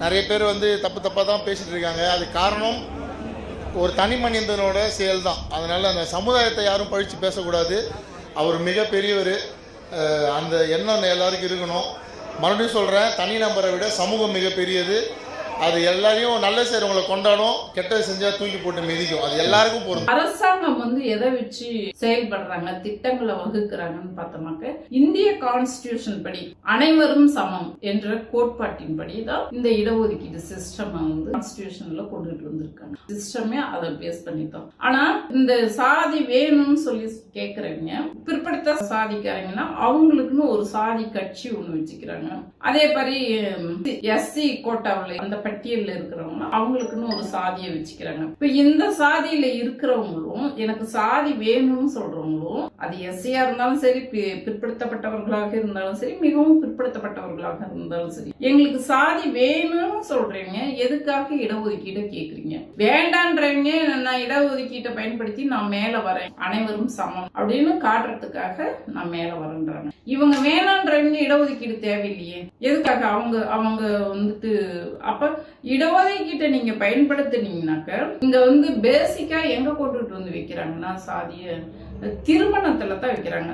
நிறைய பேர் வந்து தப்பாக தான் பேசிகிட்டு இருக்காங்க. அது காரணம் ஒரு தனி மனிதனோட செயல் தான். அதனால் அந்த சமுதாயத்தை யாரும் பழித்து பேசக்கூடாது. அவர் மிகப்பெரியவர், அந்த எண்ணம் எல்லாருக்கும் இருக்கணும். மறுபடியும் சொல்கிறேன், தனி நபரை விட சமூகம் மிகப்பெரியது. அது எல்லாரையும் நல்ல செய்றவங்களை கொண்டாடும், கெட்டது செஞ்சா தூக்கி போட்டு மிதிக்கும். அது எல்லாருக்கும் பொருந்தும். அரசாங்கம் வந்து எதை வச்சு செயல்படுறாங்க, திட்டங்களை வகுக்கிறாங்கன்னு பார்த்தோம்னாக்க, இந்திய கான்ஸ்டிடியூஷன் படி அனைவரும் சமம் என்ற கோட்பாட்டின் படி தான் இந்த இடஒதுக்கீடு சிஸ்டம் வந்து கான்ஸ்டிடியூஷன்ல கொண்டுட்டு வந்திருக்காங்க. சிஸ்டமே அதை பேஸ் பண்ணி தான். ஆனா இந்த சாதி வேணும்னு சொல்லி கேக்குறவங்க, பிற்படுத்த சாதிக்காரங்கன்னா அவங்களுக்குன்னு ஒரு சாதி கட்சி ஒண்ணு வச்சுக்கிறாங்க. அதே மாதிரி எஸ்சி கோட்டாவில் அந்த பட்டியல்ல இருக்கிறவங்க அவங்களுக்குன்னு ஒரு சாதியை வச்சுக்கிறாங்க. இப்ப இந்த சாதியில இருக்கிறவங்களும் எனக்கு சாதி வேணும்னு சொல்றவங்களும், அது எஸ்சியா இருந்தாலும் சரி, பிற்படுத்தப்பட்டவர்களாக இருந்தாலும் சரி, மிகவும் பிற்படுத்தப்பட்டவர்களாக இருந்தாலும் சரி, எங்களுக்கு சாதி வேணும்னு சொல்றீங்க, எதுக்காக இடஒதுக்கீடு கேக்குறீங்க? வேண்டான்றவங்க நான் இடஒதுக்கீட்டை பயன்படுத்தி நான் மேல வரேன், அனைவரும் சமம் அப்படின்னு காட்டுறதுக்காக நான் மேல வரேன்றாங்க. இவங்க வேணான்றவங்க இடஒதுக்கீடு தேவையில்லையே, எதுக்காக? அவங்க வந்துட்டு அப்ப இடஒதுக்கீட்டை நீங்க பயன்படுத்தினீங்கன்னாக்க, இங்க வந்து பேசிக்கா எங்க கொண்டுட்டு வந்து வைக்கிறாங்கன்னா சாதிய திருமணத்துல தான் வைக்கிறாங்க.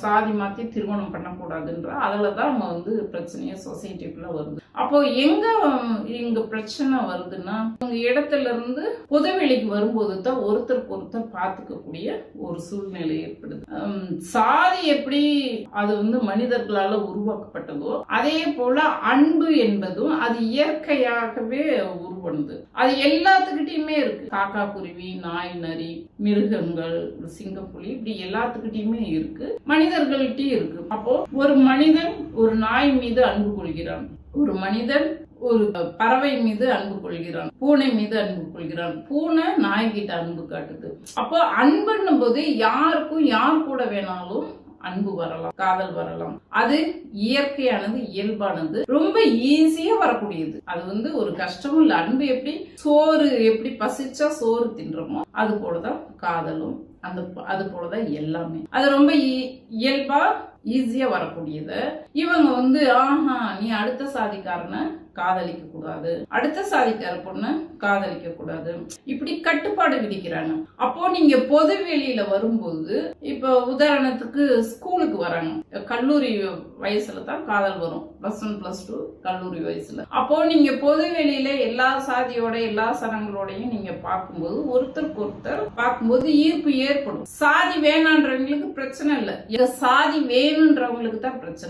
சாதி மாத்தி திருமணம் பண்ணக்கூடாதுன்ற அதுலதான் அவங்க வந்து பிரச்சனையே சொசைட்டிக்குள்ள வருது. அப்போ இங்க பிரச்சனை வருதுன்னா, உங்க இடத்துல இருந்து பொதுவெளிக்கு வரும்போது தான் ஒருத்தருக்கு ஒருத்தர் பார்த்துக்கக்கூடிய ஒரு சூழ்நிலை ஏற்படுது. சாதி எப்படி அது வந்து மனிதர்களால உருவாக்கப்பட்டதோ, அதே போல அன்பு என்பதும் அது இயற்கையாகவே உருவானது. அது எல்லாத்துக்கிட்டையுமே இருக்கு. காக்கா, குருவி, நாய், நரி, மிருகங்கள், சிங்கப்புலி, இப்படி எல்லாத்துக்கிட்டையுமே இருக்கு, மனிதர்கள்ட்டையும் இருக்கு. அப்போ ஒரு மனிதன் ஒரு நாய் மீது அன்பு கொள்கிறான், ஒரு மனிதன் ஒரு பறவை மீது அன்பு கொள்கிறான், பூனை மீது அன்பு கொள்கிறான், பூனை நாய்கிட்ட அன்பு காட்டுது. அப்போ அன்புன்னும் போது யாருக்கும் யார் கூட வேணாலும் அன்பு வரலாம், காதல் வரலாம். அது இயற்கையானது, இயல்பானது, ரொம்ப ஈஸியா வரக்கூடியது. அது வந்து ஒரு கஷ்டமும் இல்ல. அன்பு எப்படி சோறு, எப்படி பசிச்சா சோறு தின்றோமோ அது போலதான் காதலும், அது போலதான் எல்லாமே. அது ரொம்ப இயல்பா ஈஸியா வரக்கூடியது. இவங்க வந்து நீ அடுத்த சாதிக்காரனை காதலிக்க கூடாது, அடுத்த சாதிக்கார பொண்ணு காதலிக்க கூடாது, இப்படி கட்டுப்பாடு விதிக்கிறாங்க. அப்போ நீங்க பொது வெளியில வரும்போது, இப்ப உதாரணத்துக்கு ஸ்கூலுக்கு வராங்க, கல்லூரி வயசுல தான் காதல் வரும், +1 +2 கல்லூரி வயசுல. அப்போ நீங்க பொது வெளியில எல்லா சாதியோட எல்லா சனங்களோடையும் நீங்க பார்க்கும்போது, ஒருத்தருக்கு ஒருத்தர் பார்க்கும்போது ஈர்ப்பு ஏற்படும். சாதி வேணான்றவங்களுக்கு பிரச்சனை இல்லை, சாதி வேணுன்றவங்களுக்கு தான் பிரச்சனை.